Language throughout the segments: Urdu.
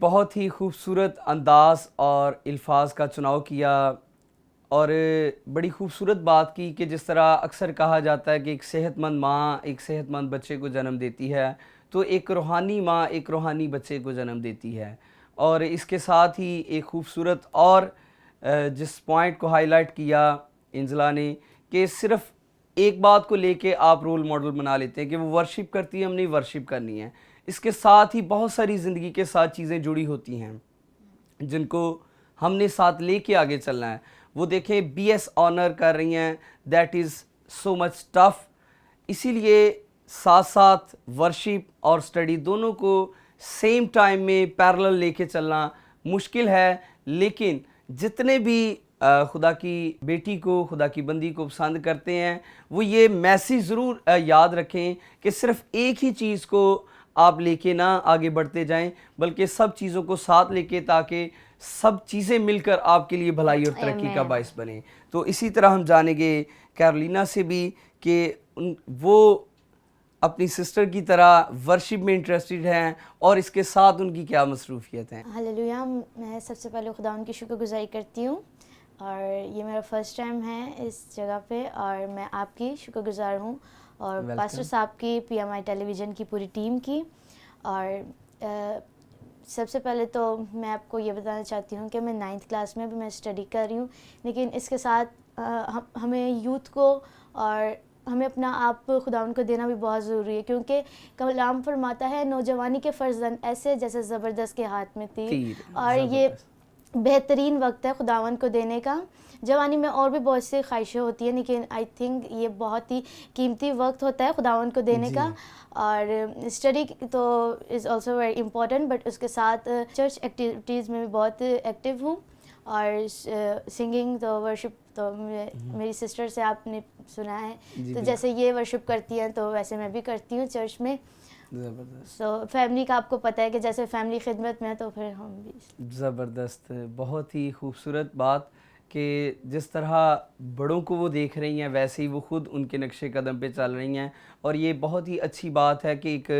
بہت ہی خوبصورت انداز اور الفاظ کا چناؤ کیا اور بڑی خوبصورت بات کی کہ جس طرح اکثر کہا جاتا ہے کہ ایک صحت مند ماں ایک صحت مند بچے کو جنم دیتی ہے، تو ایک روحانی ماں ایک روحانی بچے کو جنم دیتی ہے. اور اس کے ساتھ ہی ایک خوبصورت اور جس پوائنٹ کو ہائی لائٹ کیا انزلا نے کہ صرف ایک بات کو لے کے آپ رول ماڈل بنا لیتے ہیں کہ وہ ورشپ کرتی ہے، ہم نہیں ورشپ کرنی ہے. اس کے ساتھ ہی بہت ساری زندگی کے ساتھ چیزیں جڑی ہوتی ہیں جن کو ہم نے ساتھ لے کے آگے چلنا ہے. وہ دیکھیں بی ایس آنر کر رہی ہیں، that is so much tough. اسی لیے ساتھ ساتھ ورشپ اور اسٹڈی دونوں کو سیم ٹائم میں پیرلل لے کے چلنا مشکل ہے، لیکن جتنے بھی خدا کی بیٹی کو خدا کی بندی کو پسند کرتے ہیں وہ یہ میسیج ضرور یاد رکھیں کہ صرف ایک ہی چیز کو آپ لے کے نہ آگے بڑھتے جائیں بلکہ سب چیزوں کو ساتھ لے کے تاکہ سب چیزیں مل کر آپ کے لیے بھلائی اور ترقی کا باعث بنیں. تو اسی طرح ہم جانیں گے کیرولینا سے بھی کہ وہ اپنی سسٹر کی طرح ورشپ میں انٹرسٹڈ ہیں اور اس کے ساتھ ان کی کیا مصروفیت ہیں. ہلیلویا. میں سب سے پہلے خدا ان کی شکر گزاری کرتی ہوں اور یہ میرا فرسٹ ٹائم ہے اس جگہ پہ اور میں آپ کی شکر گزار ہوں اور پاسٹر صاحب کی PMI ٹیلی ویژن کی پوری ٹیم کی. اور سب سے پہلے تو میں آپ کو یہ بتانا چاہتی ہوں کہ میں 9th کلاس میں بھی میں اسٹڈی کر رہی ہوں، لیکن اس کے ساتھ ہمیں یوتھ کو اور ہمیں اپنا آپ خداوند کو دینا بھی بہت ضروری ہے، کیونکہ کلام فرماتا ہے نوجوانی کے فرزند ایسے جیسے زبردست کے ہاتھ میں تیر. اور یہ بہترین وقت ہے خداوند کو دینے کا. جوانی میں اور بھی بہت سی خواہشیں ہوتی ہیں لیکن آئی تھنک یہ بہت ہی قیمتی وقت ہوتا ہے خداوند کو دینے کا. اور اسٹڈی تو is also very important, but اس کے ساتھ چرچ ایکٹیویٹیز میں بھی بہت ایکٹیو ہوں. اور سنگنگ تو ورشپ تو میری سسٹر سے آپ نے سنا ہے، تو جیسے یہ ورشپ کرتی ہیں تو ویسے میں بھی کرتی ہوں چرچ میں. سو فیملی کا آپ کو پتہ ہے کہ جیسے فیملی خدمت میں تو پھر ہم بھی. زبردست. بہت ہی خوبصورت بات کہ جس طرح بڑوں کو وہ دیکھ رہی ہیں ویسے ہی وہ خود ان کے نقش قدم پہ چل رہی ہیں. اور یہ بہت ہی اچھی بات ہے کہ ایک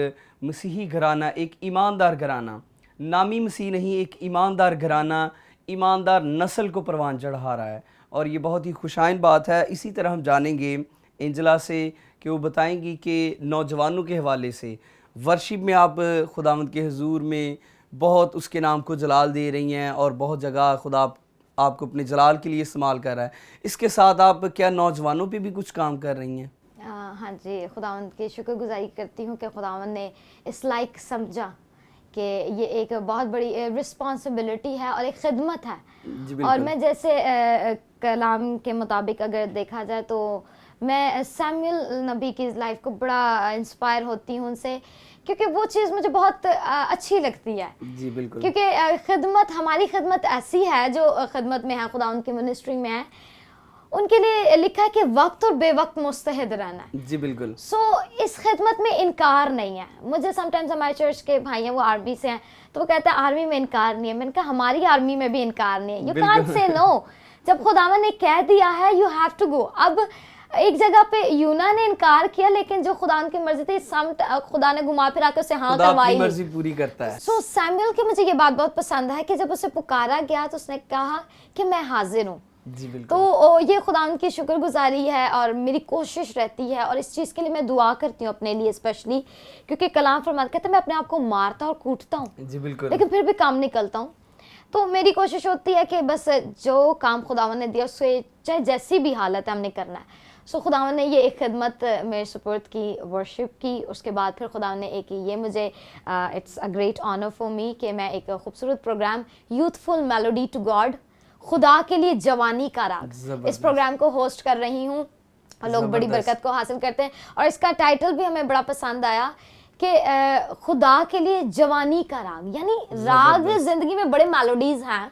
مسیحی گھرانہ، ایک ایماندار گھرانہ، نامی مسیح نہیں، ایک ایماندار گھرانہ ایماندار نسل کو پروان چڑھا رہا ہے اور یہ بہت ہی خوشائن بات ہے. اسی طرح ہم جانیں گے انجلا سے کہ وہ بتائیں گی کہ نوجوانوں کے حوالے سے ورشپ میں آپ خداوند کے حضور میں بہت اس کے نام کو جلال دے رہی ہیں اور بہت جگہ خدا آپ کو اپنے جلال کے لیے استعمال کر رہا ہے. اس کے ساتھ آپ کیا نوجوانوں پہ بھی کچھ کام کر رہی ہیں؟ ہاں جی، خداوند کی شکر گزاری کرتی ہوں کہ خداوند نے اس لائق سمجھا کہ یہ ایک بہت بڑی رسپانسبلٹی ہے اور ایک خدمت ہے. اور میں جیسے کلام کے مطابق اگر دیکھا جائے تو میں سیموئل نبی کی لائف کو بڑا انسپائر ہوتی ہوں ان سے، کیونکہ وہ چیز مجھے بہت اچھی لگتی ہے. جی بالکل. کیونکہ خدمت، ہماری خدمت ایسی ہے جو خدمت میں ہے، خدا ان کی منسٹری میں ہے، ان کے لیے لکھا ہے کہ وقت اور بے وقت مستعد رہنا ہے. جی بالکل. سو اس خدمت میں انکار نہیں ہے. مجھے سم ٹائمز ہمارے چرچ کے بھائی ہیں وہ آرمی سے ہیں تو وہ کہتے ہیں آرمی میں انکار نہیں ہے. میں نے کہا ہماری آرمی میں بھی انکار نہیں ہے. یو کانٹ سے نو. جب خداوند نے کہہ دیا ہے یو ہیو ٹو گو. اب ایک جگہ پہ یونا نے انکار کیا لیکن جو خدا کی مرضی تھی خدا نے گھما پھرا کے اسے ہاں کروائی، مرضی پوری کرتا ہے. سو سیموئل کی مجھے یہ بات بہت پسند ہے کہ جب اسے پکارا گیا تو اس نے کہا کہ میں حاضر ہوں. جی بالکل. تو یہ خدا ان کی شکر گزاری ہے اور میری کوشش رہتی ہے اور اس چیز کے لیے میں دعا کرتی ہوں اپنے لیے اسپیشلی، کیونکہ کلام فرماتا کہتا ہے میں اپنے آپ کو مارتا اور کوٹتا ہوں. جی بالکل. لیکن پھر بھی کام نکلتا ہوں. تو میری کوشش ہوتی ہے کہ بس جو کام خداوند نے دیا اس سے چاہے جیسی بھی حالت ہے ہم نے کرنا ہے. سو خداوند نے یہ ایک خدمت میرے سپورٹ کی، ورشپ کی. اس کے بعد پھر خداوند نے ایک یہ مجھے it's a great honour for me کہ میں ایک خوبصورت programme youthful melody to God, خدا کے لیے جوانی کا راگ، اس پروگرام کو ہوسٹ کر رہی ہوں. لوگ بڑی برکت کو حاصل کرتے ہیں اور اس کا ٹائٹل بھی ہمیں بڑا پسند آیا کہ خدا کے لیے جوانی کا راگ. یعنی راگ زندگی میں بڑے میلوڈیز ہیں،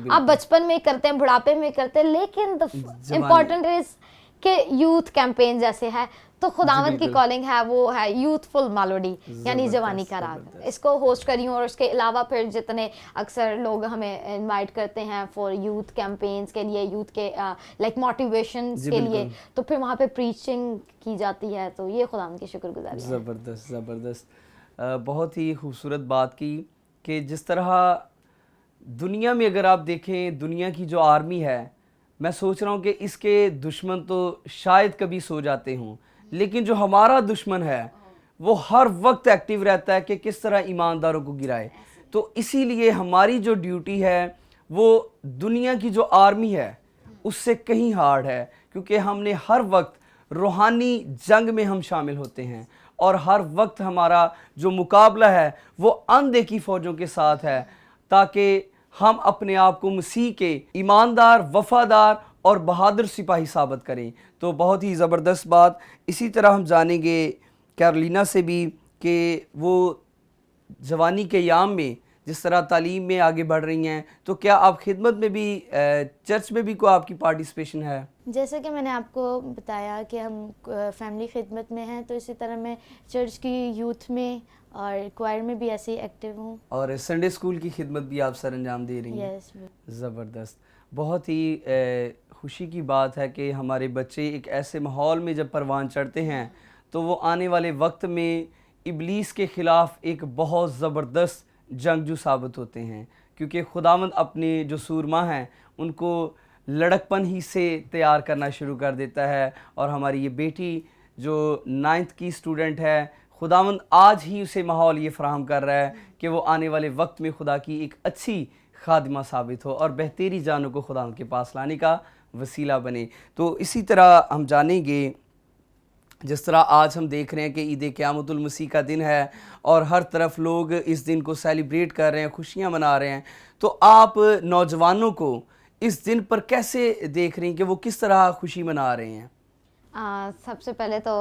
آپ بچپن میں کرتے ہیں، بڑھاپے میں کرتے ہیں، لیکن امپورٹنٹ از کہ یوتھ کیمپین جیسے ہے تو خداوند کی کالنگ ہے وہ ہے یوتھفل میلوڈی یعنی جوانی کا راگ. اس کو ہوسٹ کری ہوں اور اس کے علاوہ پھر جتنے اکثر لوگ ہمیں انوائٹ کرتے ہیں فار یوتھ کیمپینز کے لیے، یوتھ کے لائک موٹیویشنز کے لیے، تو پھر وہاں پہ پریچنگ کی جاتی ہے. تو یہ خداوند کی شکر گزاری ہے. زبردست زبردست. بہت ہی خوبصورت بات کی کہ جس طرح دنیا میں اگر آپ دیکھیں دنیا کی جو آرمی ہے، میں سوچ رہا ہوں کہ اس کے دشمن تو شاید کبھی سو جاتے ہوں، لیکن جو ہمارا دشمن ہے وہ ہر وقت ایکٹیو رہتا ہے کہ کس طرح ایمانداروں کو گرائے. تو اسی لیے ہماری جو ڈیوٹی ہے وہ دنیا کی جو آرمی ہے اس سے کہیں ہارڈ ہے، کیونکہ ہم نے ہر وقت روحانی جنگ میں ہم شامل ہوتے ہیں، اور ہر وقت ہمارا جو مقابلہ ہے وہ اندھے کی فوجوں کے ساتھ ہے، تاکہ ہم اپنے آپ کو مسیح کے ایماندار، وفادار اور بہادر سپاہی ثابت کریں. تو بہت ہی زبردست بات. اسی طرح ہم جانیں گے کیرولینا سے بھی کہ وہ جوانی کے ایام میں جس طرح تعلیم میں آگے بڑھ رہی ہیں، تو کیا آپ خدمت میں بھی چرچ میں بھی کوئی آپ کی پارٹیسپیشن ہے؟ جیسا کہ میں نے آپ کو بتایا کہ ہم فیملی خدمت میں ہیں، تو اسی طرح میں چرچ کی یوتھ میں اور کوائر میں بھی ایسے ہی ایکٹیو ہوں. اور سنڈے اسکول کی خدمت بھی آپ سر انجام دے رہی ہیں؟ یس. زبردست. بہت ہی خوشی کی بات ہے کہ ہمارے بچے ایک ایسے ماحول میں جب پروان چڑھتے ہیں تو وہ آنے والے وقت میں ابلیس کے خلاف ایک بہت زبردست جنگجو ثابت ہوتے ہیں، کیونکہ خداوند اپنے جو سورما ہیں ان کو لڑکپن ہی سے تیار کرنا شروع کر دیتا ہے. اور ہماری یہ بیٹی جو 9th کی اسٹوڈنٹ ہے، خداوند آج ہی اسے ماحول یہ فراہم کر رہا ہے کہ وہ آنے والے وقت میں خدا کی ایک اچھی خادمہ ثابت ہو اور بہتری جانوں کو خداوند کے پاس لانے کا وسیلہ بنے. تو اسی طرح ہم جانیں گے جس طرح آج ہم دیکھ رہے ہیں کہ عید قیامت المسیح کا دن ہے اور ہر طرف لوگ اس دن کو سیلیبریٹ کر رہے ہیں، خوشیاں منا رہے ہیں، تو آپ نوجوانوں کو اس دن پر کیسے دیکھ رہی ہیں کہ وہ کس طرح خوشی منا رہے ہیں؟ سب سے پہلے تو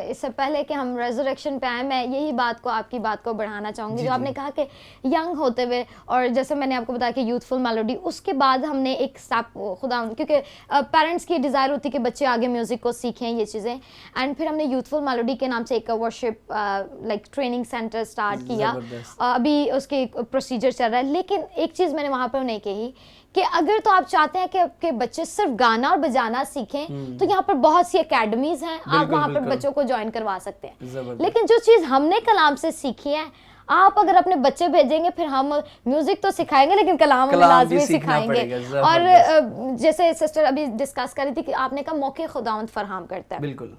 اس سے پہلے کہ ہم ریزریکشن پہ آئیں، میں یہی بات کو آپ کی بات کو بڑھانا چاہوں گی جو آپ نے کہا کہ ینگ ہوتے ہوئے، اور جیسے میں نے آپ کو بتایا کہ یوتھفل میلوڈی، اس کے بعد ہم نے ایک اسٹیپ خدا، کیونکہ پیرنٹس کی ڈیزائر ہوتی ہے کہ بچے آگے میوزک کو سیکھیں یہ چیزیں، اینڈ پھر ہم نے یوتھفل میلوڈی کے نام سے ایک worship like training centre start کیا. ابھی اس کے پروسیجر چل رہا ہے، لیکن ایک چیز میں نے وہاں پہ انہیں کہی کہ اگر تو آپ چاہتے ہیں کہ آپ کے بچے صرف گانا اور بجانا سیکھیں تو یہاں پر بہت سی اکیڈمیز ہیں، آپ وہاں پر بچوں کو جوائن کروا سکتے ہیں. لیکن جو چیز ہم نے کلام سے سیکھی ہے، آپ اگر اپنے بچے بھیجیں گے پھر ہم میوزک تو سکھائیں گے لیکن کلام لازمی سکھائیں گے. اور جیسے سسٹر ابھی ڈسکس کر رہی تھی کہ آپ نے کہا موقع خداوند فراہم کرتا ہے. بالکل.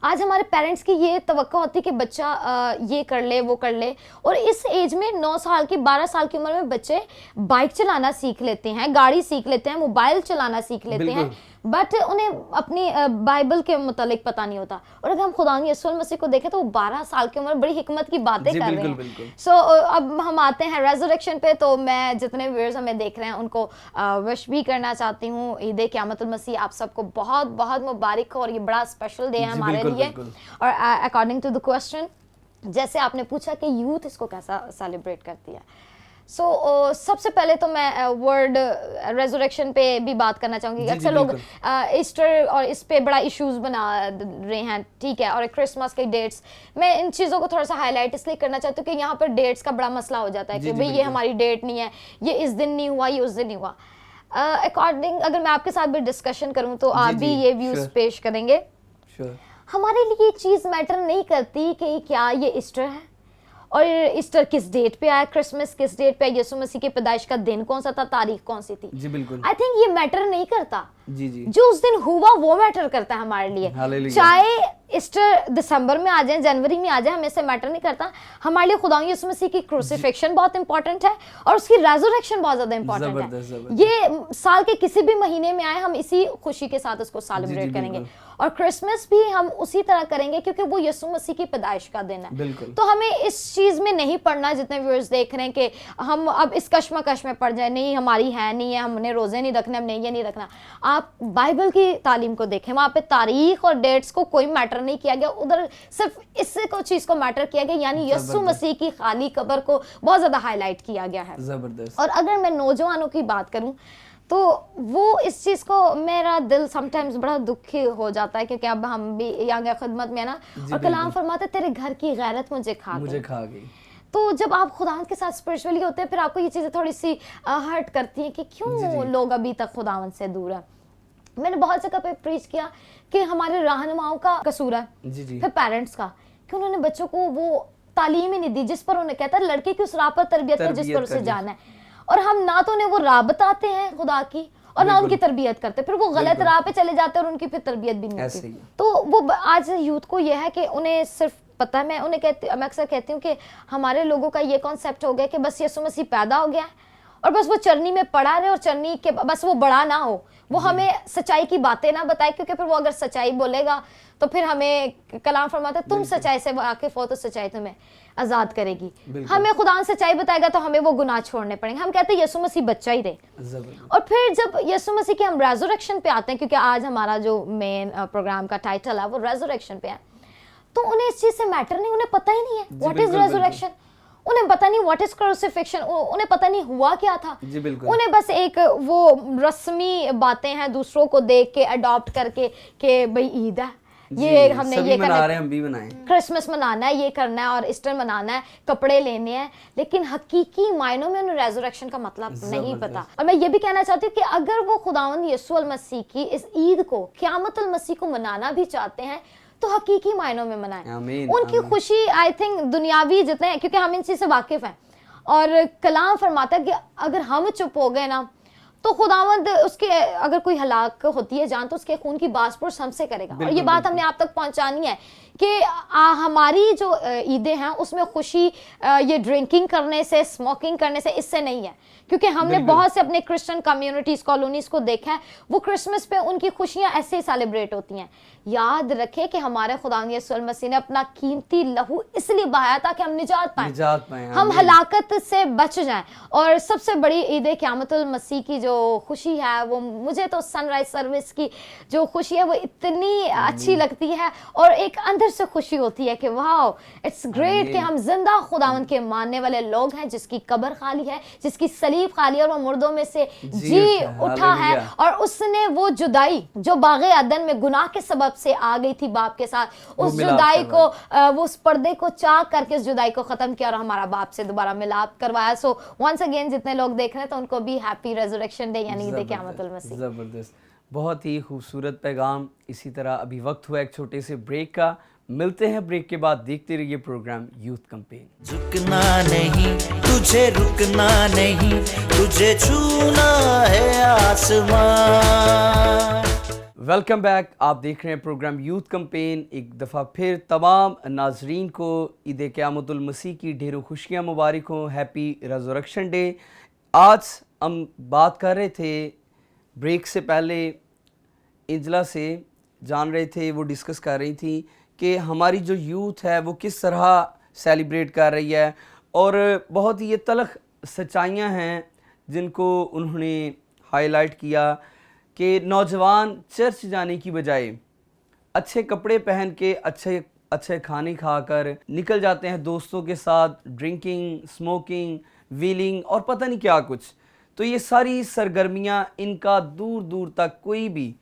آج ہمارے پیرنٹس کی یہ توقع ہوتی ہے کہ بچہ یہ کر لے وہ کر لے، اور اس ایج میں 9 سال کی 12 سال کی عمر میں بچے بائک چلانا سیکھ لیتے ہیں، گاڑی سیکھ لیتے ہیں، موبائل چلانا سیکھ لیتے ہیں، بٹ انہیں اپنی بائبل کے متعلق پتہ نہیں ہوتا. اور اگر ہم خدا یسوع المسیح کو دیکھیں تو وہ 12 سال کی عمر بڑی حکمت کی باتیں کر رہے ہیں. سو اب ہم آتے ہیں ریزریکشن پہ، تو میں جتنے ویورز ہمیں دیکھ رہے ہیں ان کو وش بھی کرنا چاہتی ہوں. عید قیامت المسیح آپ سب کو بہت بہت مبارک ہو، اور یہ بڑا اسپیشل ڈے ہے ہمارے لیے. اور اکارڈنگ ٹو دا کوسچن، جیسے آپ نے پوچھا کہ یوتھ اس کو کیسا سیلیبریٹ کرتی ہے، سو سب سے پہلے تو میں ورڈ ریزریکشن پہ بھی بات کرنا چاہوں گی. اکثر لوگ ایسٹر اور اس پہ بڑا ایشوز بنا رہے ہیں، ٹھیک ہے، اور کرسمس کے ڈیٹس، میں ان چیزوں کو تھوڑا سا ہائی لائٹ اس لیے کرنا چاہتی ہوں کہ یہاں پر ڈیٹس کا بڑا مسئلہ ہو جاتا ہے کہ بھئی یہ ہماری ڈیٹ نہیں ہے، یہ اس دن نہیں ہوا، یہ اس دن نہیں ہوا. اکارڈنگ اگر میں آپ کے ساتھ بھی ڈسکشن کروں تو آپ بھی یہ ویوز پیش کریں گے. ہمارے لیے یہ چیز میٹر نہیں کرتی کہ کیا یہ ایسٹر ہے اور ایسٹر کس ڈیٹ پہ آیا، کرسمس کس ڈیٹ پہ آیا، یسوع مسیح کی پیدائش کا دن کون سا تھا، تاریخ کون سی تھی. جی بالکل. آئی تھنک یہ میٹر نہیں کرتا. جو اس دن ہوا وہ میٹر کرتا ہے ہمارے لیے. چاہے ایسٹر دسمبر میں آ جائیں، جنوری میں آ جائیں، ہمیں سے میٹر نہیں کرتا. ہمارے لیے خدا یسوع مسیح کی کروسیفکشن بہت امپورٹنٹ ہے اور اس کی ریزریکشن بہت زیادہ امپورٹنٹ ہے. یہ سال کے کسی بھی مہینے میں آئے، ہم اسی خوشی کے ساتھ اس کو سیلیبریٹ کریں گے. اور کرسمس بھی ہم اسی طرح کریں گے کیونکہ وہ یسوع مسیح کی پیدائش کا دن ہے. تو ہمیں اس چیز میں نہیں پڑھنا، جتنے ویورز دیکھ رہے ہیں کہ ہم اب اس کشمکش میں پڑ جائیں، نہیں ہماری ہے نہیں ہے، ہم نے روزے نہیں رکھنے، ہم نے یہ نہیں رکھنا. آپ بائبل کی تعلیم کو دیکھیں، وہاں پہ تاریخ اور ڈیٹس کو کوئی میٹر نہیں کیا گیا، ادھر صرف اس کو چیز کو میٹر کیا گیا، یعنی یسوع مسیح کی خالی قبر کو بہت زیادہ ہائی لائٹ کیا گیا ہے. اور اگر میں نوجوانوں کی بات کروں تو وہ اس چیز کو، میرا دل سم ٹائمز بڑا دکھی ہو جاتا ہے کیونکہ اب ہم بھی یانگ خدمت میں نا، اور کلام فرماتے تیرے گھر کی غیرت مجھے کھا گئی. تو جب آپ خداوند کے ساتھ اسپرچولی ہوتے ہیں پھر آپ کو یہ چیزیں تھوڑی سی ہرٹ کرتی ہیں کہ کیوں لوگ ابھی تک خداوند سے دور ہیں. میں نے بہت جگہ پہ پریچ کیا کہ ہمارے رہنماؤں کا قصور ہے، پھر پیرنٹس کا، کہ انہوں نے بچوں کو وہ تعلیم ہی نہیں دی جس پر انہیں کہتا ہے لڑکے کی اس راہ پر تربیت کر جس پر اسے جانا ہے. اور ہم نہ تو انہیں وہ راہ بتاتے ہیں خدا کی اور نہ ان کی تربیت کرتے, پھر وہ غلط راہ پہ چلے جاتے اور ان کی پھر تربیت بھی نہیں ہوتی. تو وہ آج یوتھ کو یہ ہے کہ انہیں صرف پتہ ہے, میں اکثر کہتی ہوں کہ ہمارے لوگوں کا یہ کانسیپٹ ہو گیا کہ بس یسوع مسیح پیدا ہو گیا ہے اور بس وہ چرنی میں پڑا رہے اور چرنی کے بس وہ بڑا نہ ہو, وہ ہمیں سچائی کی باتیں نہ بتائے, کیونکہ پھر وہ اگر سچائی بولے گا تو پھر ہمیں کلام فرماتا ہے تم سچائی سے واقف ہو تو سچائی تمہیں آزاد کرے گی. ہمیں خدا سچائی بتائے گا تو ہمیں وہ گناہ چھوڑنے پڑیں گے. ہم کہتے ہیں یسوع مسیح بچہ ہی رہے. اور پھر جب یسوع مسیح کے ہم ریزوریکشن پہ آتے ہیں, کیونکہ آج ہمارا جو مین پروگرام کا ٹائٹل ہے وہ ریزوریکشن پہ ہے, تو انہیں اس چیز سے میٹر نہیں, انہیں پتہ ہی نہیں ہے واٹ از ریزوریکشن, انہیں پتہ نہیں واٹ از کروسیفکشن, انہیں پتہ نہیں ہوا کیا تھا. انہیں بس ایک وہ رسمی باتیں ہیں دوسروں کو دیکھ کے اڈاپٹ کر کے کہ بھئی عید ہے, یہ ہم نے یہ کرنا ہے, ہم بھی منائیں, کرسمس منانا ہے, یہ کرنا ہے اور ایسٹر منانا ہے, کپڑے لینے ہیں, لیکن حقیقی معنوں میں انہیں ریزوریکشن کا مطلب نہیں پتا. اور میں یہ بھی کہنا چاہتی ہوں کہ اگر وہ خداوند یسوع المسیح کی اس عید کو, قیامت المسیح کو منانا بھی چاہتے ہیں تو حقیقی معنوں میں منائیں. ان کی خوشی آئی تھنک دنیاوی جتنے ہیں, کیونکہ ہم ان چیز سے واقف ہیں, اور کلام فرماتا ہے کہ اگر ہم چپ ہو گئے نا تو خداوند اس کے اگر کوئی ہلاک ہوتی ہے جان تو اس کے خون کی باز پرس ہم سے کرے گا. اور یہ بات ہم نے آپ تک پہنچانی ہے کہ ہماری جو عیدیں ہیں اس میں خوشی یہ ڈرنکنگ کرنے سے, اسموکنگ کرنے سے, اس سے نہیں ہے, کیونکہ ہم نے بہت سے اپنے کرسچن کمیونٹیز کالونیز کو دیکھا ہے, وہ کرسمس پہ ان کی خوشیاں ایسے ہی سیلیبریٹ ہوتی ہیں. یاد رکھے کہ ہمارے خداوند یسوع المسیح نے اپنا قیمتی لہو اس لیے بہایا تاکہ ہم نجات پائیں, ہم ہلاکت سے بچ جائیں. اور سب سے بڑی عید قیامت المسیح کی جو خوشی ہے وہ مجھے تو سن رائز سروس کی جو خوشی ہے وہ اتنی اچھی لگتی ہے, اور ایک اندر سے خوشی ہوتی ہے کہ واو اٹس گریٹ کہ ہم زندہ خداوند کے ماننے والے لوگ ہیں جس کی قبر خالی ہے, جس کی صلیب خالی ہے اور وہ مردوں میں سے جی اٹھا ہے. اور اس نے وہ جدائی جو باغ عدن میں گناہ کے سبب سے آ گئی تھی باپ کے ساتھ, اس جدائی کو, وہ اس پردے کو چاک کر کے اس جدائی کو ختم کیا اور ہمارا باپ سے دوبارہ ملاپ کروایا. سو ونس اگین جتنے لوگ دیکھ رہے ہیں تو ان کو بھی ہیپی ریزوریکشن ڈے یعنی عید قیامت المسیح. زبردست, بہت ہی خوبصورت پیغام. اسی طرح ابھی وقت ہوا ایک چھوٹے سے بریک کا, ملتے ہیں بریک کے بعد, دیکھتے رہیے پروگرام یوتھ کمپین. جھکنا نہیں تجھے, رکنا نہیں تجھے, چھونا ہے آسمان. ویلکم بیک, آپ دیکھ رہے ہیں پروگرام یوتھ کمپین. ایک دفعہ پھر تمام ناظرین کو عید قیامت المسیح کی ڈھیروں خوشیاں مبارک ہوں, ہیپی ریزوریکشن ڈے. آج ہم بات کر رہے تھے بریک سے پہلے, انجلا سے جان رہے تھے, وہ ڈسکس کر رہی تھیں کہ ہماری جو یوتھ ہے وہ کس طرح سیلیبریٹ کر رہی ہے, اور بہت ہی یہ تلخ سچائیاں ہیں جن کو انہوں نے ہائی لائٹ کیا کہ نوجوان چرچ جانے کی بجائے اچھے کپڑے پہن کے اچھے کھانے کھا کر نکل جاتے ہیں دوستوں کے ساتھ, ڈرنکنگ, اسموکنگ, ویلنگ اور پتہ نہیں کیا کچھ. تو یہ ساری سرگرمیاں, ان کا دور دور تک کوئی بھی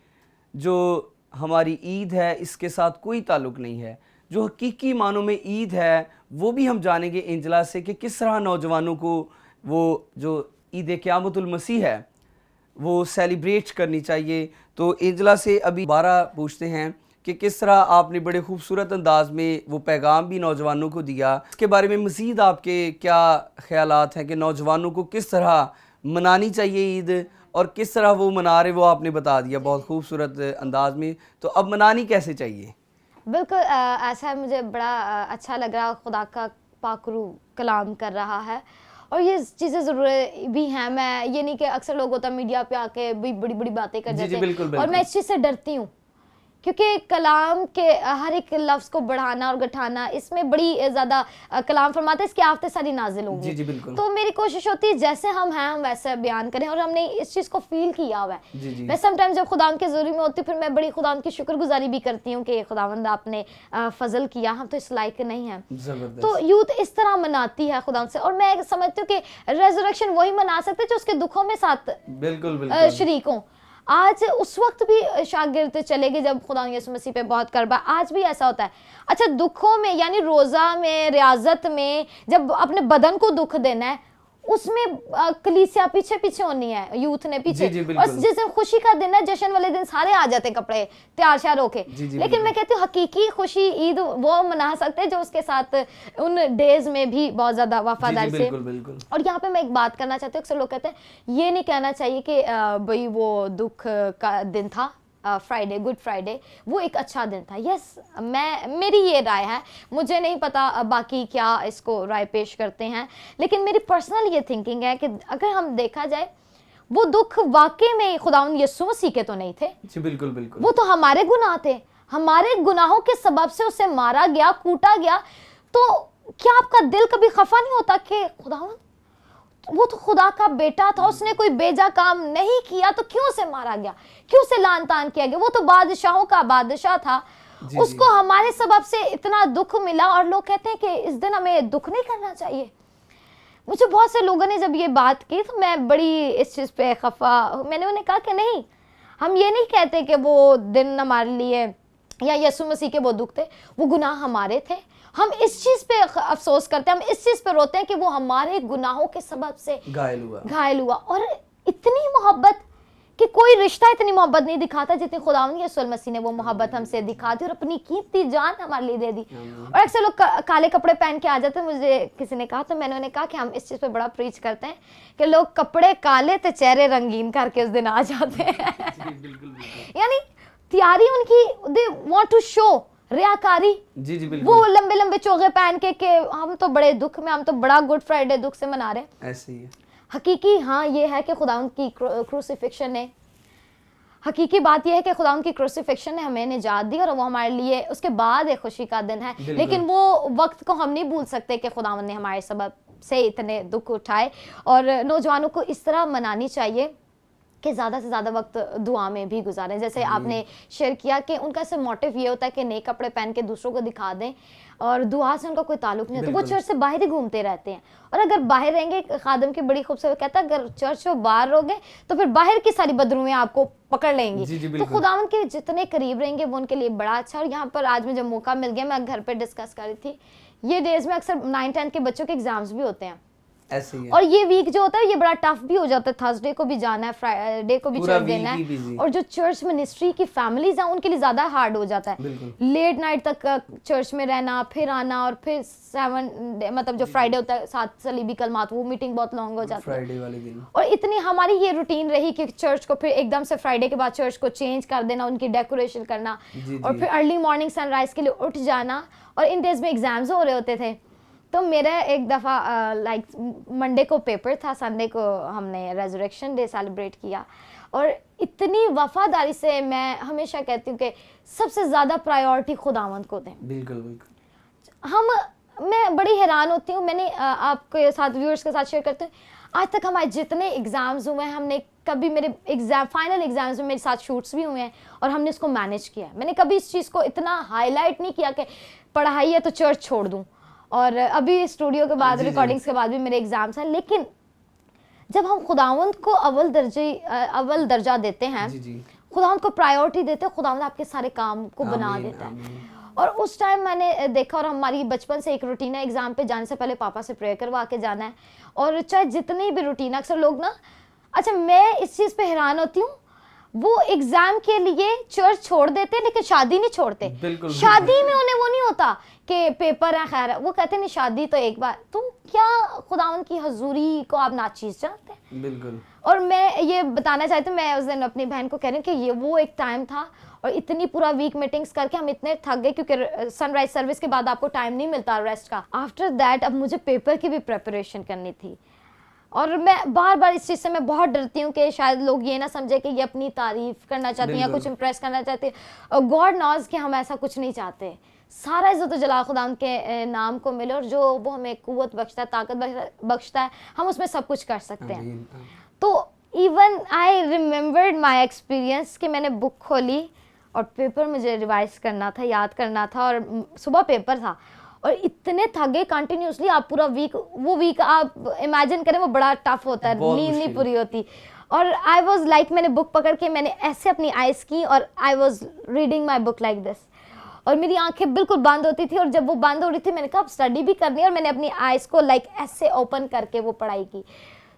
جو ہماری عید ہے اس کے ساتھ کوئی تعلق نہیں ہے. جو حقیقی معنوں میں عید ہے وہ بھی ہم جانیں گے انجلا سے کہ کس طرح نوجوانوں کو وہ جو عید قیامت المسیح ہے وہ سیلیبریٹ کرنی چاہیے. تو انجلا سے ابھی دوبارہ پوچھتے ہیں کہ کس طرح آپ نے بڑے خوبصورت انداز میں وہ پیغام بھی نوجوانوں کو دیا, اس کے بارے میں مزید آپ کے کیا خیالات ہیں کہ نوجوانوں کو کس طرح منانی چاہیے عید, اور کس طرح وہ منا رہے وہ آپ نے بتا دیا بہت خوبصورت انداز میں. تو اب منانی کیسے چاہیے؟ بالکل ایسا ہے, مجھے بڑا اچھا لگ رہا, خدا کا پاک روح کلام کر رہا ہے اور یہ چیزیں ضروری بھی ہیں. میں یہ نہیں کہ اکثر لوگ ہوتا میڈیا پہ آ کے بڑی بڑی باتیں کر جاتے ہیں, اور میں اس چیز سے ڈرتی ہوں کیونکہ کلام کے ہر ایک لفظ کو بڑھانا اور گٹھانا اس میں بڑی زیادہ کلام فرماتا ہے اس کی آفتے ساری نازل ہوں گی. تو میری کوشش ہوتی ہے جیسے ہم ہیں ہم ویسے بیان کریں, اور ہم نے اس چیز کو فیل کیا ہوا ہے. میں سم ٹائم جب خداوند کے ضروری میں ہوتی ہوں پھر میں بڑی خداوند کی شکر گزاری بھی کرتی ہوں کہ خداوند آپ نے فضل کیا, ہم تو اس لائق نہیں ہیں. تو یوتھ اس طرح مناتی ہے خداوند سے, اور میں سمجھتی ہوں کہ ریزوریکشن وہی منا سکتے جو اس کے دکھوں میں ساتھ شریک ہوں. آج اس وقت بھی شاگرد چلے گئے جب خدا یسوع مسیح پہ بہت کربا, آج بھی ایسا ہوتا ہے. اچھا دکھوں میں یعنی روزہ میں, ریاضت میں, جب اپنے بدن کو دکھ دینا ہے اس میں کلیسیا پیچھے پیچھے ہونی ہے, یوتھ نے پیچھے, جی اور بالکل. جس دن خوشی کا دن ہے, جشن والے دن سارے آ جاتے ہیں کپڑے تیار شیار ہو کے. لیکن میں کہتی ہوں حقیقی خوشی عید وہ منا سکتے ہیں جو اس کے ساتھ ان ڈیز میں بھی بہت زیادہ وفاداری سے. اور یہاں پہ میں ایک بات کرنا چاہتی ہوں, اکثر لوگ کہتے ہیں یہ نہیں کہنا چاہیے کہ بھئی وہ دکھ کا دن تھا فرائیڈے, گڈ فرائیڈے, وہ ایک اچھا دن تھا. یس, میری یہ رائے ہے, مجھے نہیں پتا باقی کیا اس کو رائے پیش کرتے ہیں, لیکن میری پرسنل یہ تھنکنگ ہے کہ اگر ہم دیکھا جائے وہ دکھ واقعی میں خداوند یسوع مسیح کے تو نہیں تھے. جی بالکل بالکل. وہ تو ہمارے گناہ تھے, ہمارے گناہوں کے سبب سے اسے مارا گیا, کوٹا گیا. تو کیا آپ کا دل کبھی خفا نہیں ہوتا کہ خداوند وہ تو خدا کا بیٹا تھا, اس نے کوئی بیجا کام نہیں کیا, تو کیوں اسے مارا گیا, کیوں اسے لعن طعن کیا گیا, وہ تو بادشاہوں کا بادشاہ تھا, اس کو ہمارے سبب سے اتنا دکھ ملا. اور لوگ کہتے ہیں کہ اس دن ہمیں دکھ نہیں کرنا چاہیے. مجھے بہت سے لوگوں نے جب یہ بات کی تو میں بڑی اس چیز پہ خفا, میں نے انہیں کہا کہ نہیں, ہم یہ نہیں کہتے کہ وہ دن ہمارے لیے یا یسوع مسیح کے وہ دکھ تھے, وہ گناہ ہمارے تھے. ہم اس چیز پہ افسوس کرتے ہیں, ہم اس چیز پہ روتے ہیں کہ وہ ہمارے گناہوں کے سبب سے گھائل ہوا. اور اتنی محبت کہ کوئی رشتہ اتنی محبت نہیں دکھاتا جتنی خداوند یسوع مسیح نے وہ محبت ہم سے دکھا دی اور اپنی قیمتی جان ہمارے لیے دے دی. اور اکثر لوگ کالے کپڑے پہن کے آ جاتے ہیں. مجھے کسی نے کہا تو میں نے انہیں کہا کہ ہم اس چیز پہ بڑا پریچ کرتے ہیں کہ لوگ کپڑے کالے تو چہرے رنگین کر کے اس دن آ جاتے ہیں. یعنی تیاری ان کی, they want to show, ریاکاری. جی جی بالکل. وہ لمبے لمبے چوغے پہن کے کہ ہم تو بڑے دکھ میں, ہم تو بڑا گڈ فرائیڈے دکھ سے منا رہے ہیں. ایسے ہی ہے. حقیقی ہاں یہ ہے کہ خداوند کی کروسیفکشن نے, حقیقی بات یہ ہے کہ خداوند کی کروسیفکشن نے ہمیں نجات دی, اور وہ ہمارے لیے اس کے بعد ایک خوشی کا دن ہے. لیکن وہ وقت کو ہم نہیں بھول سکتے کہ خداوند نے ہمارے سبب سے اتنے دکھ اٹھائے. اور نوجوانوں کو اس طرح منانی چاہیے کہ زیادہ سے زیادہ وقت دعا میں بھی گزاریں. جیسے آپ نے شیئر کیا کہ ان کا سے موٹیو یہ ہوتا ہے کہ نئے کپڑے پہن کے دوسروں کو دکھا دیں, اور دعا سے ان کا کوئی تعلق نہیں ہوتا. وہ چرچ سے باہر ہی گھومتے رہتے ہیں, اور اگر باہر رہیں گے, خادم کی بڑی خوبصورت کہتا ہے اگر چرچ سے باہر رہو گے تو پھر باہر کی ساری بدرویں آپ کو پکڑ لیں گی. تو خداوند کے جتنے قریب رہیں گے وہ ان کے لیے بڑا اچھا. اور یہاں پر آج مجھے موقع مل گیا, میں گھر پہ ڈسکس کر رہی تھی, یہ ڈیز میں اکثر 9-10 کے بچوں کے ایگزامز بھی ہوتے ہیں, اور یہ ویک جو ہوتا ہے یہ بڑا ٹف بھی ہو جاتا ہے. تھرسڈے کو بھی جانا ہے, فرائیڈے کو بھی چرچ دینا ہے, اور جو چرچ منسٹری کی فیملیز ہیں ان کے لیے زیادہ ہارڈ ہو جاتا ہے. لیٹ نائٹ تک چرچ میں رہنا, پھر آنا, اور پھر 7 مطلب جو فرائیڈے ہوتا ہے 7 صلیبی کلمات, وہ میٹنگ بہت لانگ ہو جاتی ہے. اور اتنی ہماری یہ روٹین رہی کہ چرچ کو پھر ایک دم سے فرائیڈے کے بعد چرچ کو چینج کر دینا, ان کی ڈیکوریشن کرنا, اور پھر ارلی مارننگ سن رائز کے لیے اٹھ جانا. اور ان ڈیز میں ایگزامز ہو رہے ہوتے تھے. تو میرا ایک دفعہ لائک منڈے کو پیپر تھا, سنڈے کو ہم نے ریزوریکشن ڈے سیلیبریٹ کیا, اور اتنی وفاداری سے میں ہمیشہ کہتی ہوں کہ سب سے زیادہ پرائیورٹی خداوند کو دیں. بالکل بالکل. میں بڑی حیران ہوتی ہوں, میں نے آپ کے ساتھ ویورز کے ساتھ شیئر کرتی ہوں, آج تک ہمارے جتنے ایگزامز ہوئے ہیں, ہم نے کبھی, میرے ایگزام فائنل ایگزامز میں میرے ساتھ شوٹس بھی ہوئے ہیں, اور ہم نے اس کو مینیج کیا. میں نے کبھی اس چیز کو اتنا ہائی لائٹ نہیں کیا کہ پڑھائی ہے تو چرچ چھوڑ دوں. اور ابھی اسٹوڈیو کے بعد ریکارڈنگز کے بعد بھی میرے ایگزامس ہیں, لیکن جب ہم خداوند کو اول درجہ دیتے ہیں, خداوند کو پرائیورٹی دیتے ہیں, خداوند آپ کے سارے کام کو بنا دیتا ہے. اور اس ٹائم میں نے دیکھا, اور ہماری بچپن سے ایک روٹین ہے, ایگزام پہ جانے سے پہلے پاپا سے پریئر کروا کے جانا ہے. اور چاہے جتنی بھی روٹین ہے, اکثر لوگ نا, اچھا میں اس چیز پہ حیران ہوتی ہوں, وہ ایگزام کے لیے چرچ چھوڑ دیتے لیکن شادی نہیں چھوڑتے. شادی میں انہیں وہ نہیں ہوتا کہ پیپر ہے, خیر ہے, وہ کہتے نہیں شادی تو ایک بار. تو کیا خداوند کی حضوری کو آپ ناچیز جانتے ہیں؟ بالکل. اور میں یہ بتانا چاہتی ہوں, میں اس دن اپنی بہن کو کہہ رہی ہوں کہ یہ وہ ایک ٹائم تھا, اور اتنی پورا ویک میٹنگز کر کے ہم اتنے تھک گئے کیونکہ سن رائز سروس کے بعد آپ کو ٹائم نہیں ملتا ریسٹ کا. آفٹر دیٹ اب مجھے پیپر کی بھی پریپریشن کرنی تھی, اور میں بار بار اس چیز سے میں بہت ڈرتی ہوں کہ شاید لوگ یہ نہ سمجھے کہ یہ اپنی تعریف کرنا چاہتی ہیں یا کچھ امپریس کرنا چاہتی ہیں. گاڈ نوز کہ ہم ایسا کچھ نہیں چاہتے. سارا عزت و جلال خداوند کے نام کو ملے, اور جو وہ ہمیں قوت بخشتا ہے, طاقت بخشتا ہے, ہم اس میں سب کچھ کر سکتے ہیں. تو even I remembered my experience کہ میں نے بک کھولی اور پیپر مجھے ریوائز کرنا تھا, یاد کرنا تھا, اور صبح پیپر تھا, اور اتنے تھک گئے کنٹینیوسلی. آپ پورا ویک, وہ ویک آپ امیجن کریں وہ بڑا ٹف ہوتا ہے, نیند نہیں پوری ہوتی. اور آئی واز لائک, میں نے بک پکڑ کے میں نے ایسے اپنی آئیز کی, اور I was reading my book like this. اور میری آنکھیں بالکل بند ہوتی تھی, اور جب وہ بند ہو رہی تھی میں نے کہا اب اسٹڈی بھی کرنی ہے, اور میں نے اپنی آئیز کو لائک ایسے اوپن کر کے وہ پڑھائی کی.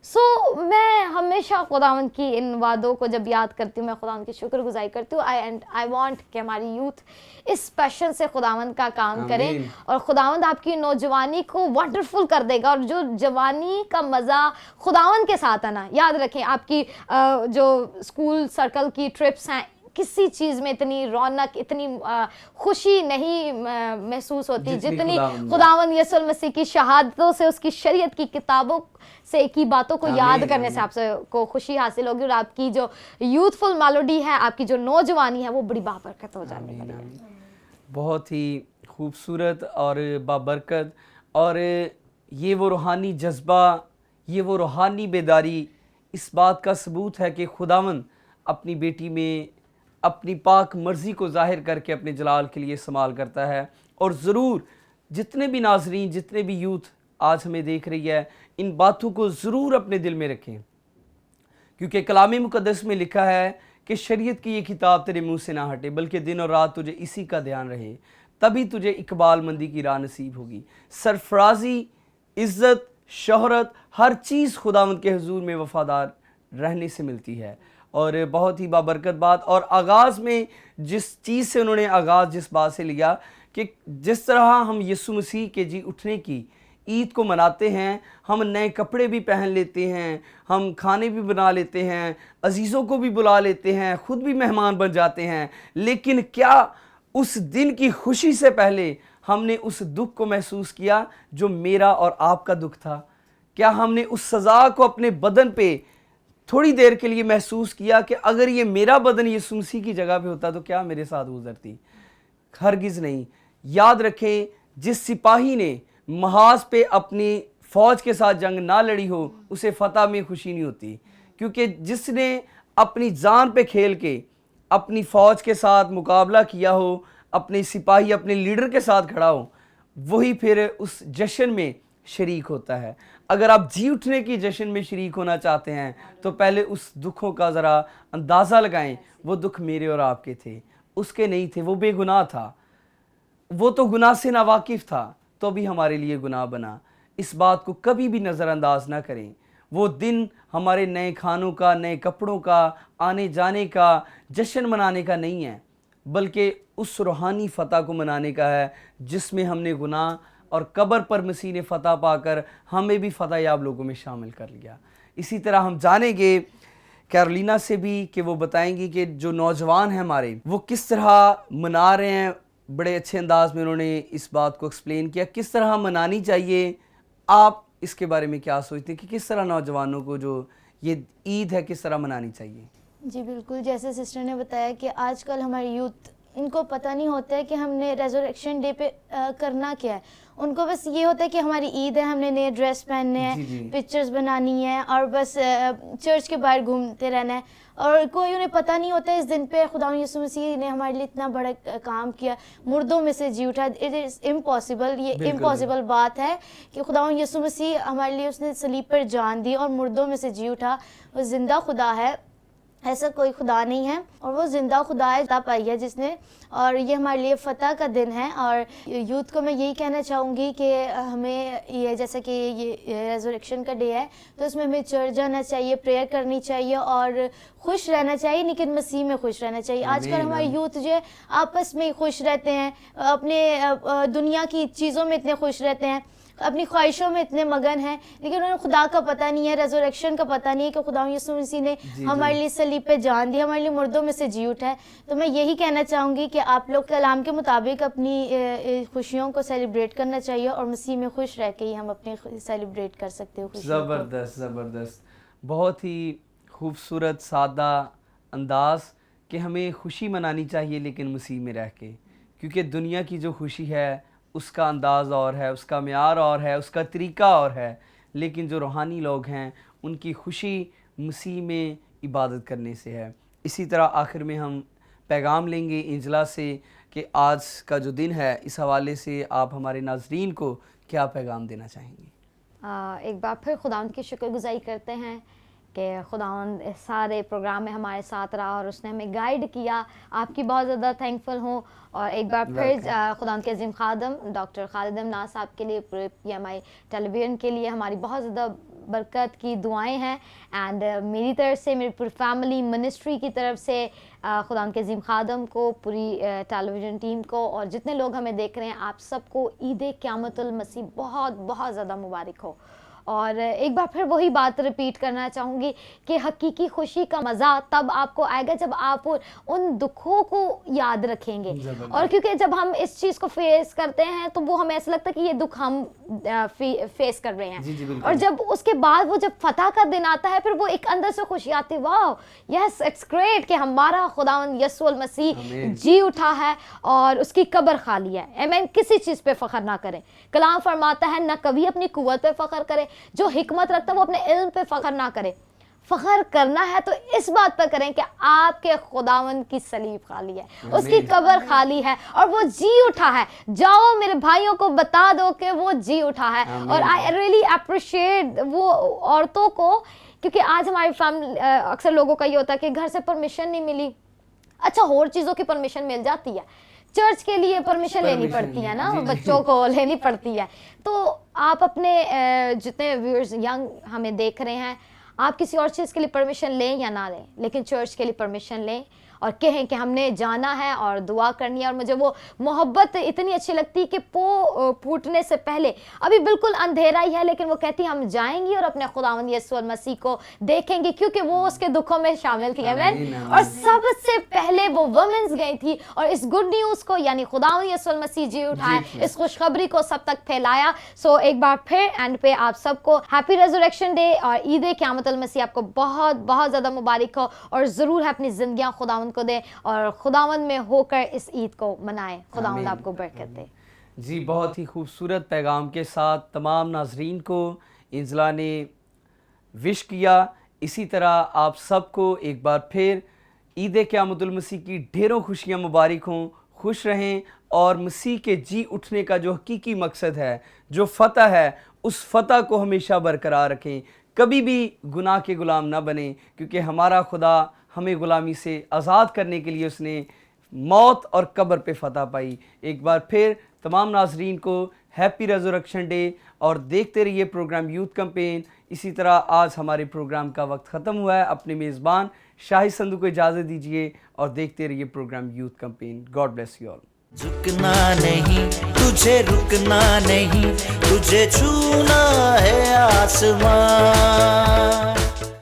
سو میں ہمیشہ خداوند کی ان وعدوں کو جب یاد کرتی ہوں, میں خداوند کی شکر گزاری کرتی ہوں. آئی وانٹ کہ ہماری یوتھ اس پیشن سے خداوند کا کام کریں, اور خداوند آپ کی نوجوانی کو ونڈرفل کر دے گا. اور جو جوانی کا مزہ خداوند کے ساتھ ہے نا, یاد رکھیں آپ کی جو اسکول سرکل کی ٹرپس ہیں, کسی چیز میں اتنی رونق, اتنی خوشی نہیں محسوس ہوتی جتنی خداوند یسوع المسیح کی شہادتوں سے, اس کی شریعت کی کتابوں سے کی باتوں کو یاد کرنے سے آپ سے کو خوشی حاصل ہوگی, اور آپ کی جو یوتھفل میلوڈی ہے, آپ کی جو نوجوانی ہے, وہ بڑی بابرکت ہو جانے والی ہے. بہت ہی خوبصورت اور بابرکت. اور یہ وہ روحانی جذبہ, یہ وہ روحانی بیداری اس بات کا ثبوت ہے کہ خداوند اپنی بیٹی میں اپنی پاک مرضی کو ظاہر کر کے اپنے جلال کے لیے استعمال کرتا ہے. اور ضرور جتنے بھی ناظرین, جتنے بھی یوتھ آج ہمیں دیکھ رہی ہے, ان باتوں کو ضرور اپنے دل میں رکھیں, کیونکہ کلام مقدس میں لکھا ہے کہ شریعت کی یہ کتاب تیرے منہ سے نہ ہٹے, بلکہ دن اور رات تجھے اسی کا دھیان رہے, تبھی تجھے اقبال مندی کی راہ نصیب ہوگی. سرفرازی, عزت, شہرت, ہر چیز خداوند کے حضور میں وفادار رہنے سے ملتی ہے. اور بہت ہی بابرکت بات. اور آغاز میں جس چیز سے انہوں نے آغاز جس بات سے لیا کہ جس طرح ہم یسوع مسیح کے جی اٹھنے کی عید کو مناتے ہیں, ہم نئے کپڑے بھی پہن لیتے ہیں, ہم کھانے بھی بنا لیتے ہیں, عزیزوں کو بھی بلا لیتے ہیں, خود بھی مہمان بن جاتے ہیں, لیکن کیا اس دن کی خوشی سے پہلے ہم نے اس دکھ کو محسوس کیا جو میرا اور آپ کا دکھ تھا؟ کیا ہم نے اس سزا کو اپنے بدن پہ تھوڑی دیر کے لیے محسوس کیا کہ اگر یہ میرا بدن یسوع مسیح کی جگہ پہ ہوتا تو کیا میرے ساتھ گزرتی؟ ہرگز نہیں. یاد رکھیں, جس سپاہی نے محاذ پہ اپنی فوج کے ساتھ جنگ نہ لڑی ہو, اسے فتح میں خوشی نہیں ہوتی, کیونکہ جس نے اپنی جان پہ کھیل کے اپنی فوج کے ساتھ مقابلہ کیا ہو, اپنے سپاہی اپنے لیڈر کے ساتھ کھڑا ہو, وہی پھر اس جشن میں شریک ہوتا ہے. اگر آپ جی اٹھنے کی جشن میں شریک ہونا چاہتے ہیں تو پہلے اس دکھوں کا ذرا اندازہ لگائیں. وہ دکھ میرے اور آپ کے تھے, اس کے نہیں تھے. وہ بے گناہ تھا, وہ تو گناہ سے ناواقف تھا, تو بھی ہمارے لیے گناہ بنا. اس بات کو کبھی بھی نظر انداز نہ کریں. وہ دن ہمارے نئے کھانوں کا, نئے کپڑوں کا, آنے جانے کا, جشن منانے کا نہیں ہے, بلکہ اس روحانی فتح کو منانے کا ہے جس میں ہم نے گناہ اور قبر پر مسیح نے فتح پا کر ہمیں بھی فتح یاب لوگوں میں شامل کر لیا. اسی طرح ہم جانیں گے کیرولینا سے بھی کہ وہ بتائیں گی کہ جو نوجوان ہیں ہمارے, وہ کس طرح منا رہے ہیں. بڑے اچھے انداز میں انہوں نے اس بات کو ایکسپلین کیا کس طرح منانی چاہیے. آپ اس کے بارے میں کیا سوچتے ہیں کہ کس طرح نوجوانوں کو جو یہ عید ہے کس طرح منانی چاہیے؟ جی بالکل, جیسے سسٹر نے بتایا کہ آج کل ہماری یوتھ, ان کو پتہ نہیں ہوتا ہے کہ ہم نے ریزوریکشن ڈے پہ کرنا کیا ہے. ان کو بس یہ ہوتا ہے کہ ہماری عید ہے, ہم نے نئے ڈریس پہننے ہیں, پکچرز بنانی ہیں, اور بس چرچ کے باہر گھومتے رہنا ہے. اور کوئی انہیں پتہ نہیں ہوتا ہے اس دن پہ خدا یسوع مسیح نے ہمارے لیے اتنا بڑا کام کیا, مردوں میں سے جی اٹھا. اٹ از امپاسبل, یہ امپاسبل بات ہے کہ خدا یسوع مسیح ہمارے لیے اس نے صلیب پر جان دی اور مردوں میں سے جی اٹھا. وہ زندہ خدا ہے, ایسا کوئی خدا نہیں ہے, اور وہ زندہ خدا ہے فتح پائی ہے جس نے, اور یہ ہمارے لیے فتح کا دن ہے. اور یوتھ کو میں یہی کہنا چاہوں گی کہ ہمیں یہ جیسا کہ یہ ریزوریکشن کا ڈے ہے تو اس میں ہمیں چرچ جانا چاہیے, پریئر کرنی چاہیے اور خوش رہنا چاہیے, لیکن مسیح میں خوش رہنا چاہیے. آج کل ہمارے یوتھ جو ہے آپس میں خوش رہتے ہیں, اپنے دنیا کی چیزوں میں اتنے خوش رہتے ہیں, اپنی خواہشوں میں اتنے مگن ہیں, لیکن انہیں خدا کا پتہ نہیں ہے, ریزوریکشن کا پتہ نہیں ہے کہ خدا یسوع مسیح نے ہمارے لیے صلیب پہ جان دی, ہمارے لیے مردوں میں سے جی اٹھا ہے. تو میں یہی کہنا چاہوں گی کہ آپ لوگ کلام کے مطابق اپنی خوشیوں کو سیلیبریٹ کرنا چاہیے, اور مسیح میں خوش رہ کے ہی ہم اپنے سیلیبریٹ کر سکتے ہیں. زبردست زبردست, بہت ہی خوبصورت سادہ انداز کہ ہمیں خوشی منانی چاہیے لیکن مسیح میں رہ کے, کیونکہ دنیا کی جو خوشی ہے اس کا انداز اور ہے, اس کا معیار اور ہے, اس کا طریقہ اور ہے, لیکن جو روحانی لوگ ہیں ان کی خوشی مسیح میں عبادت کرنے سے ہے. اسی طرح آخر میں ہم پیغام لیں گے انجلا سے کہ آج کا جو دن ہے اس حوالے سے آپ ہمارے ناظرین کو کیا پیغام دینا چاہیں گے؟ ایک بار پھر خداوند کی شکر گزاری کرتے ہیں کہ خداوند اس سارے پروگرام میں ہمارے ساتھ رہا اور اس نے ہمیں گائیڈ کیا. آپ کی بہت زیادہ تھینکفل ہوں. اور ایک بار پھر خداوند کے عظیم خادم ڈاکٹر خالد امناز صاحب کے لیے, پورے PMI ٹیلی ویژن کے لیے ہماری بہت زیادہ برکت کی دعائیں ہیں. اینڈ میری طرف سے, میری پوری فیملی منسٹری کی طرف سے خداوند کے عظیم خادم کو, پوری ٹیلی ویژن ٹیم کو اور جتنے لوگ ہمیں دیکھ رہے ہیں, آپ سب کو عید قیامت المسیح بہت بہت زیادہ مبارک ہو. اور ایک بار پھر وہی بات رپیٹ کرنا چاہوں گی کہ حقیقی خوشی کا مزہ تب آپ کو آئے گا جب آپ ان دکھوں کو یاد رکھیں گے. اور کیونکہ جب ہم اس چیز کو فیس کرتے ہیں تو وہ ہمیں ایسا لگتا ہے کہ یہ دکھ ہم فیس کر رہے ہیں, اور جب اس کے بعد وہ جب فتح کا دن آتا ہے, پھر وہ ایک اندر سے خوشی آتی ہے, واو یس اٹس گریٹ کہ ہمارا خداوند یسوع المسیح جی اٹھا ہے اور اس کی قبر خالی ہے. آمین. کسی چیز پہ فخر نہ کریں. کلام فرماتا ہے نہ کبھی اپنی قوت پہ فخر کرے, جو حکمت رکھتا ہے وہ اپنے علم پہ فخر نہ کرے. فخر کرنا ہے تو اس بات پہ کریں کہ آپ کے خداوند کی صلیب خالی ہے, اس کی قبر خالی ہے اور وہ جی اٹھا ہے. جاؤ میرے بھائیوں کو بتا دو کہ وہ جی اٹھا ہے. اور آئی ریئلی اپریشیٹ وہ عورتوں کو, کیونکہ آج ہماری فیملی اکثر لوگوں کا یہ ہوتا ہے کہ گھر سے پرمیشن نہیں ملی. اچھا اور چیزوں کی پرمیشن مل جاتی ہے, چرچ کے لیے پرمیشن لینی پڑتی ہے نا, بچوں کو لینی پڑتی ہے. تو آپ اپنے جتنے ویورز ینگ ہمیں دیکھ رہے ہیں, آپ کسی اور چیز کے لیے پرمیشن لیں یا نہ لیں, لیکن چرچ کے لیے پرمیشن لیں اور کہیں کہ ہم نے جانا ہے اور دعا کرنی ہے. اور مجھے وہ محبت اتنی اچھی لگتی کہ پھوٹنے سے پہلے ابھی بالکل اندھیرا ہی ہے, لیکن وہ کہتی ہم جائیں گی اور اپنے خداوند یسوع المسیح کو دیکھیں گی کیونکہ وہ اس کے دکھوں میں شامل تھی. آمین. اور سب سے پہلے وہ وومنز گئی تھی اور اس گڈ نیوز کو, یعنی خداوند یسوع المسیح جی اٹھائے, اس خوشخبری کو سب تک پھیلایا. سو ایک بار پھر اینڈ پہ آپ سب کو ہیپی ریزوریکشن ڈے اور عید قیامت المسیح آپ کو بہت بہت زیادہ مبارک ہو. اور ضرور ہے اپنی زندگیاں خداوند کو دیں اور خداوند میں ہو کر اس عید کو منائیں. خداوند آپ کو برکت دے. جی بہت ہی خوبصورت پیغام کے ساتھ تمام ناظرین کو انزلا نے وش کیا. اسی طرح آپ سب کو ایک بار پھر عید قیامت المسیح کی ڈھیروں خوشیاں مبارک ہوں. خوش رہیں اور مسیح کے جی اٹھنے کا جو حقیقی مقصد ہے, جو فتح ہے, اس فتح کو ہمیشہ برقرار رکھیں. کبھی بھی گناہ کے غلام نہ بنیں, کیونکہ ہمارا خدا ہمیں غلامی سے آزاد کرنے کے لیے اس نے موت اور قبر پہ فتح پائی. ایک بار پھر تمام ناظرین کو ہیپی ریزوریکشن ڈے اور دیکھتے رہیے پروگرام یوتھ کمپین. اسی طرح آج ہمارے پروگرام کا وقت ختم ہوا ہے. اپنے میزبان شاہد سندھو کو اجازت دیجیے اور دیکھتے رہیے program youth campaign. God bless you all. جھکنا نہیں تجھے, رکنا نہیں تجھے, چھونا ہے آسمان.